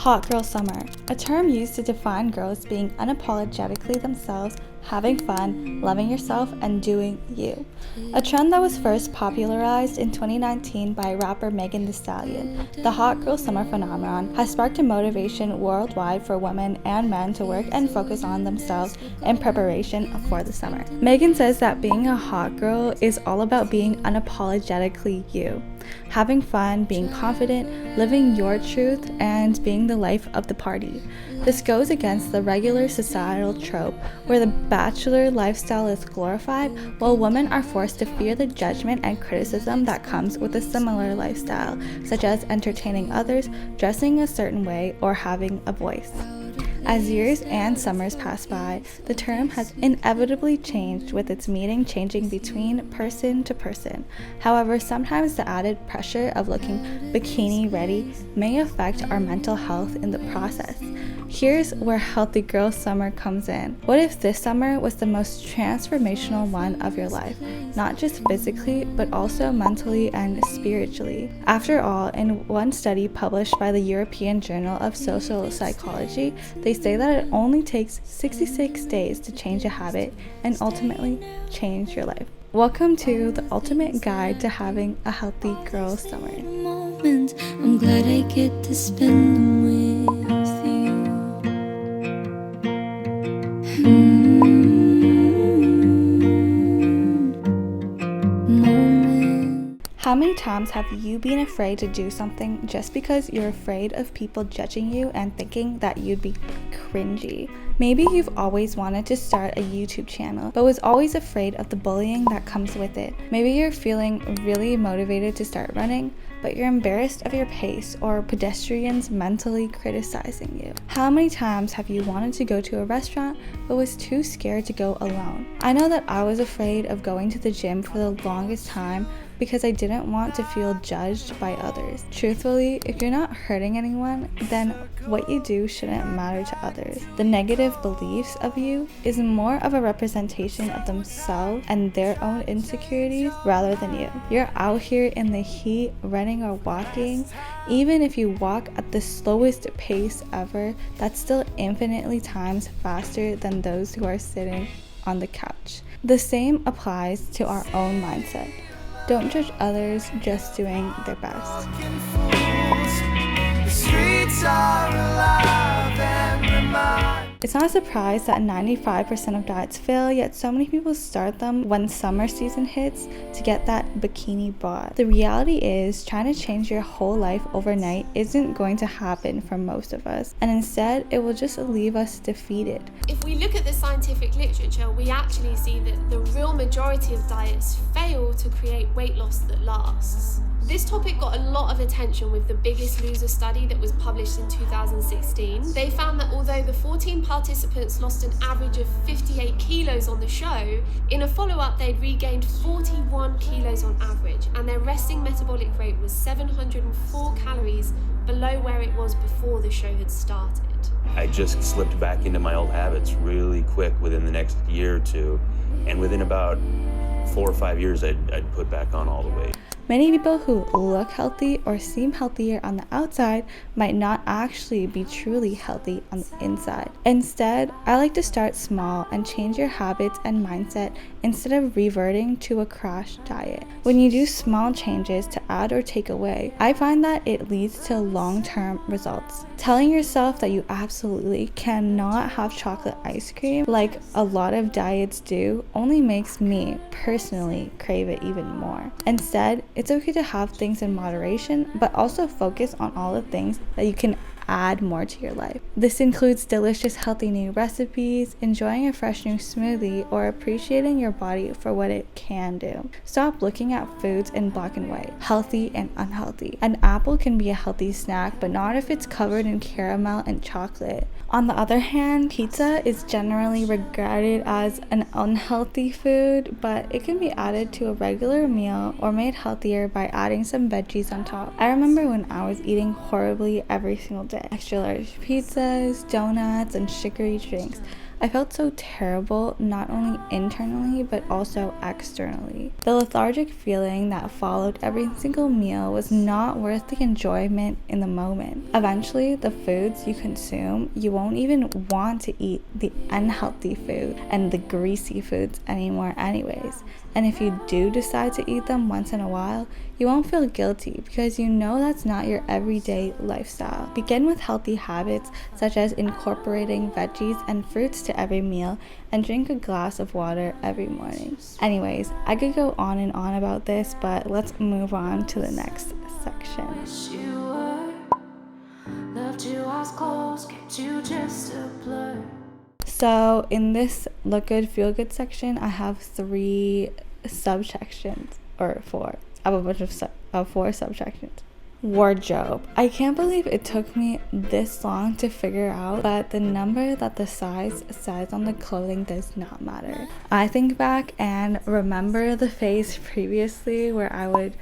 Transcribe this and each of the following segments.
Hot girl summer, a term used to define girls being unapologetically themselves, having fun, loving yourself, and doing you. A trend that was first popularized in 2019 by rapper Megan Thee Stallion. The hot girl summer phenomenon has sparked a motivation worldwide for women and men to work and focus on themselves in preparation for the summer. Megan says that being a hot girl is all about being unapologetically you. Having fun, being confident, living your truth, and being the life of the party. This goes against the regular societal trope where the bachelor lifestyle is glorified, while women are forced to fear the judgment and criticism that comes with a similar lifestyle, such as entertaining others, dressing a certain way, or having a voice. As years and summers pass by, the term has inevitably changed, with its meaning changing between person to person. However, sometimes the added pressure of looking bikini ready may affect our mental health in the process. Here's where Healthy Girl Summer comes in. What if this summer was the most transformational one of your life? Not just physically, but also mentally and spiritually. After all, in one study published by the European Journal of Social Psychology, they say that it only takes 66 days to change a habit and ultimately change your life. Welcome to the ultimate guide to having a healthy girl summer. I'm glad I get to spend them with you. How many times have you been afraid to do something just because you're afraid of people judging you and thinking that you'd be cringy? Maybe you've always wanted to start a YouTube channel, but was always afraid of the bullying that comes with it. Maybe you're feeling really motivated to start running, but you're embarrassed of your pace or pedestrians mentally criticizing you. How many times have you wanted to go to a restaurant but was too scared to go alone? I know that I was afraid of going to the gym for the longest time because I didn't want to feel judged by others. Truthfully, if you're not hurting anyone, then what you do shouldn't matter to others. The negative beliefs of you is more of a representation of themselves and their own insecurities rather than you. You're out here in the heat, running or walking. Even if you walk at the slowest pace ever, that's still infinitely times faster than those who are sitting on the couch. The same applies to our own mindset. Don't judge others, just doing their best. It's not a surprise that 95% of diets fail, yet so many people start them when summer season hits to get that bikini bod. The reality is, trying to change your whole life overnight isn't going to happen for most of us, and instead it will just leave us defeated. If we look at the scientific literature, we actually see that the real majority of diets fail to create weight loss that lasts. This topic got a lot of attention with the Biggest Loser study that was published in 2016. They found that although the 14 participants lost an average of 58 kilos on the show, in a follow-up they'd regained 41 kilos on average, and their resting metabolic rate was 704 calories below where it was before the show had started. I just slipped back into my old habits really quick within the next year or two, and within about 4 or 5 years I'd put back on all the weight. Many people who look healthy or seem healthier on the outside might not actually be truly healthy on the inside. Instead, I like to start small and change your habits and mindset instead of reverting to a crash diet. When you do small changes to add or take away, I find that it leads to long-term results. Telling yourself that you absolutely cannot have chocolate ice cream, like a lot of diets do, only makes me personally crave it even more. Instead, it's okay to have things in moderation, but also focus on all the things that you can add more to your life. This includes delicious healthy new recipes, enjoying a fresh new smoothie, or appreciating your body for what it can do. Stop looking at foods in black and white, healthy and unhealthy. An apple can be a healthy snack, but not if it's covered in caramel and chocolate. On the other hand, pizza is generally regarded as an unhealthy food, but it can be added to a regular meal or made healthier by adding some veggies on top. I remember when I was eating horribly every single day. Extra large pizzas, donuts, and sugary drinks. I felt so terrible, not only internally but also externally. The lethargic feeling that followed every single meal was not worth the enjoyment in the moment. Eventually, the foods you consume, you won't even want to eat the unhealthy food and the greasy foods anymore anyways. And if you do decide to eat them once in a while, you won't feel guilty because you know that's not your everyday lifestyle. Begin with healthy habits such as incorporating veggies and fruits to every meal and drink a glass of water every morning. Anyways, I could go on and on about this, but let's move on to the next section. So in this look good, feel good section, I have 3 subsections, or 4. I have a bunch of 4 subsections. Wardrobe. I can't believe it took me this long to figure out, but the number that the size says on the clothing does not matter. I think back and remember the phase previously where I would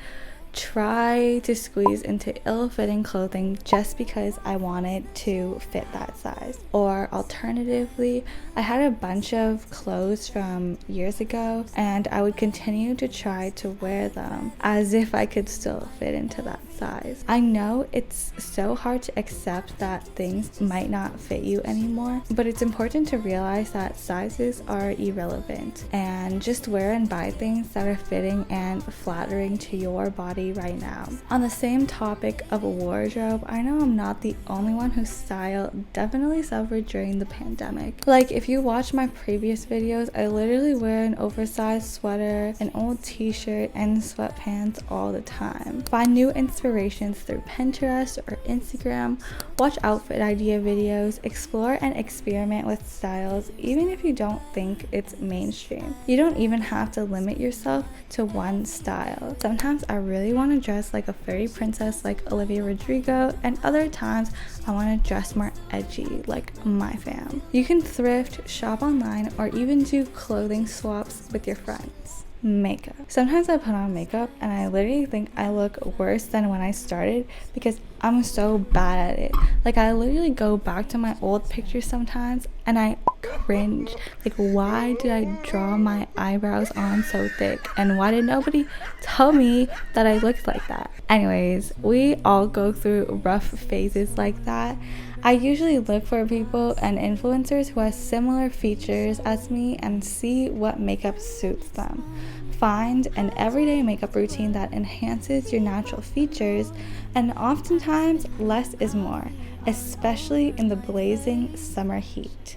try to squeeze into ill-fitting clothing just because I wanted to fit that size. Or alternatively, I had a bunch of clothes from years ago and I would continue to try to wear them as if I could still fit into that size. I know it's so hard to accept that things might not fit you anymore, but it's important to realize that sizes are irrelevant and just wear and buy things that are fitting and flattering to your body right now. On the same topic of wardrobe, I know I'm not the only one whose style definitely suffered during the pandemic. Like, if you watch my previous videos, I literally wear an oversized sweater, an old t-shirt, and sweatpants all the time. Find new inspirations through Pinterest or Instagram, watch outfit idea videos, explore and experiment with styles even if you don't think it's mainstream. You don't even have to limit yourself to one style. Sometimes I really want to dress like a fairy princess like Olivia Rodrigo, and other times I want to dress more edgy like my fam. You can thrift, shop online, or even do clothing swaps with your friends. Makeup. Sometimes I put on makeup and I literally think I look worse than when I started because I'm so bad at it. Like, I literally go back to my old pictures sometimes and I cringe. Like, why did I draw my eyebrows on so thick? And why did nobody tell me that I looked like that? Anyways, we all go through rough phases like that. I usually look for people and influencers who have similar features as me and see what makeup suits them. Find an everyday makeup routine that enhances your natural features, and oftentimes less is more, especially in the blazing summer heat.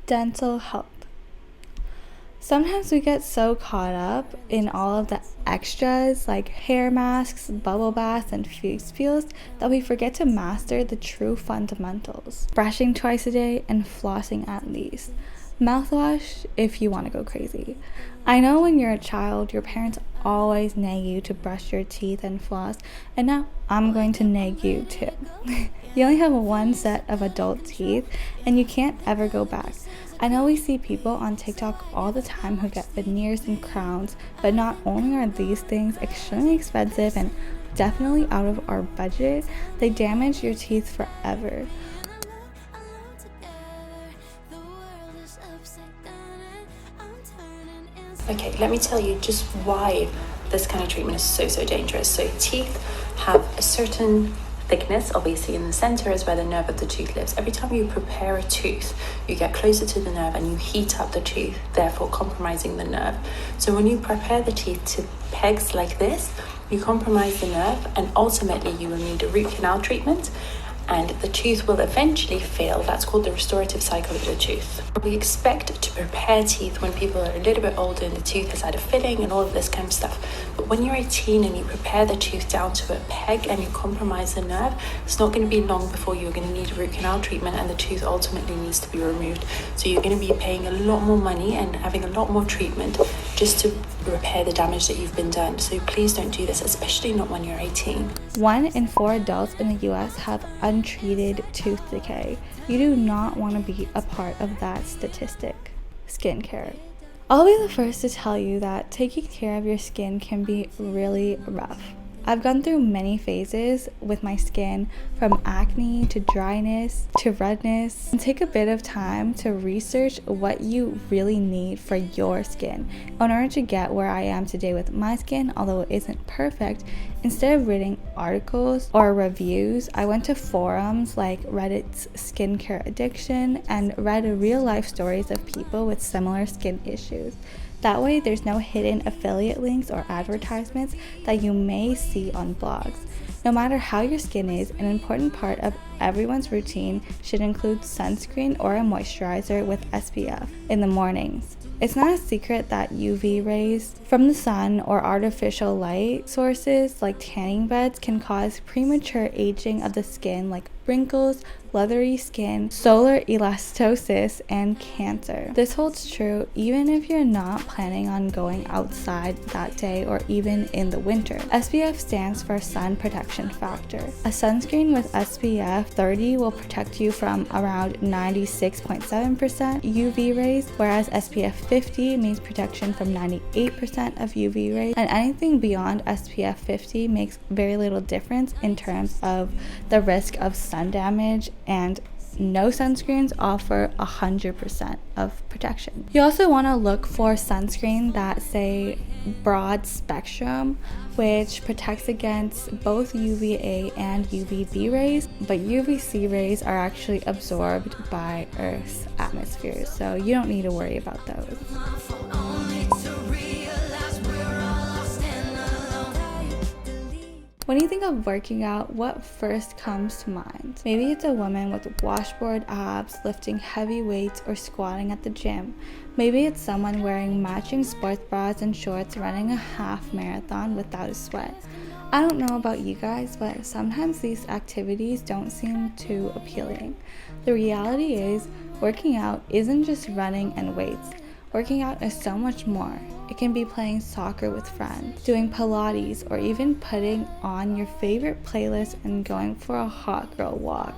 Dental health. Sometimes we get so caught up in all of the extras like hair masks, bubble baths, and face peels that we forget to master the true fundamentals. Brushing twice a day and flossing at least. Mouthwash if you want to go crazy. I know when you're a child, your parents always nag you to brush your teeth and floss, and now I'm going to nag you too. You only have one set of adult teeth and you can't ever go back. I know we see people on TikTok all the time who get veneers and crowns, but not only are these things extremely expensive and definitely out of our budget, they damage your teeth forever. Okay, let me tell you just why this kind of treatment is so dangerous. So teeth have a certain thickness. Obviously in the center is where the nerve of the tooth lives. Every time you prepare a tooth, you get closer to the nerve and you heat up the tooth, therefore compromising the nerve. So when you prepare the teeth to pegs like this, you compromise the nerve, and ultimately you will need a root canal treatment and the tooth will eventually fail. That's called the restorative cycle of the tooth. We expect to prepare teeth when people are a little bit older and the tooth has had a filling and all of this kind of stuff. But when you're 18 and you prepare the tooth down to a peg and you compromise the nerve, it's not going to be long before you're going to need a root canal treatment and the tooth ultimately needs to be removed. So you're going to be paying a lot more money and having a lot more treatment just to repair the damage that you've been done. So please don't do this, especially not when you're 18. 1 in 4 adults in the US have untreated tooth decay. You do not want to be a part of that statistic. Skincare. I'll be the first to tell you that taking care of your skin can be really rough. I've gone through many phases with my skin, from acne to dryness to redness, and take a bit of time to research what you really need for your skin. In order to get where I am today with my skin, although it isn't perfect, instead of reading articles or reviews, I went to forums like Reddit's Skincare Addiction and read real life stories of people with similar skin issues. That way, there's no hidden affiliate links or advertisements that you may see on blogs. No matter how your skin is, an important part of everyone's routine should include sunscreen or a moisturizer with SPF in the mornings. It's not a secret that UV rays from the sun or artificial light sources like tanning beds can cause premature aging of the skin, like wrinkles, leathery skin, solar elastosis, and cancer. This holds true even if you're not planning on going outside that day or even in the winter. SPF stands for sun protection factor. A sunscreen with SPF 30 will protect you from around 96.7% UV rays, whereas SPF 50 means protection from 98% of UV rays, and anything beyond SPF 50 makes very little difference in terms of the risk of sun damage, and no sunscreens offer 100% of protection. You also want to look for sunscreen that say broad spectrum, which protects against both UVA and UVB rays, but UVC rays are actually absorbed by Earth's atmosphere, so you don't need to worry about those. When you think of working out, what first comes to mind? Maybe it's a woman with washboard abs, lifting heavy weights, or squatting at the gym. Maybe it's someone wearing matching sports bras and shorts running a half marathon without a sweat. I don't know about you guys, but sometimes these activities don't seem too appealing. The reality is, working out isn't just running and weights. Working out is so much more. It can be playing soccer with friends, doing Pilates, or even putting on your favorite playlist and going for a hot girl walk.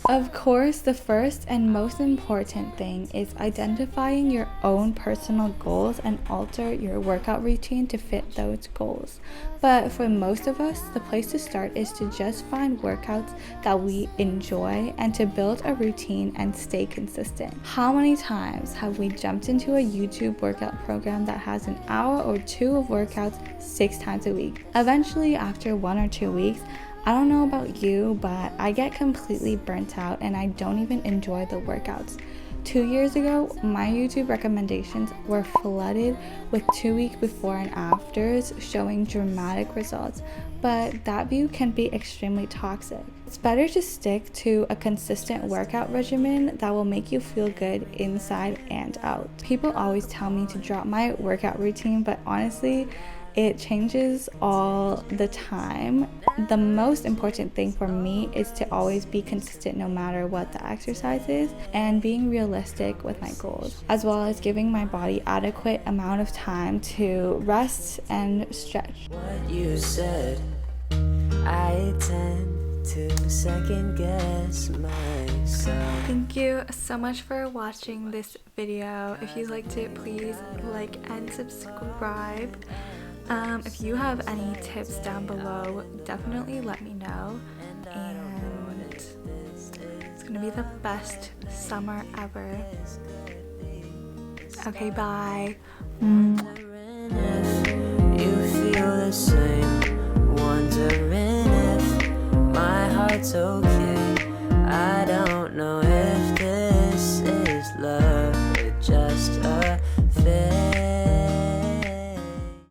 Of course, the first and most important thing is identifying your own personal goals and alter your workout routine to fit those goals. But for most of us, the place to start is to just find workouts that we enjoy and to build a routine and stay consistent. How many times have we jumped into a YouTube workout program that has an hour or two of workouts 6 times a week? Eventually, after 1 or 2 weeks, I don't know about you, but I get completely burnt out and I don't even enjoy the workouts. 2 years ago, my YouTube recommendations were flooded with 2-week before and afters showing dramatic results, but that view can be extremely toxic. It's better to stick to a consistent workout regimen that will make you feel good inside and out. People always tell me to drop my workout routine, but honestly, it changes all the time. The most important thing for me is to always be consistent no matter what the exercise is, and being realistic with my goals, as well as giving my body adequate amount of time to rest and stretch. What you said, I tend to second guess myself. Thank you so much for watching this video. If you liked it, please like and subscribe. If you have any tips down below, definitely let me know, and it's gonna be the best summer ever. Okay, bye. If you feel the same, wondering if my heart's okay.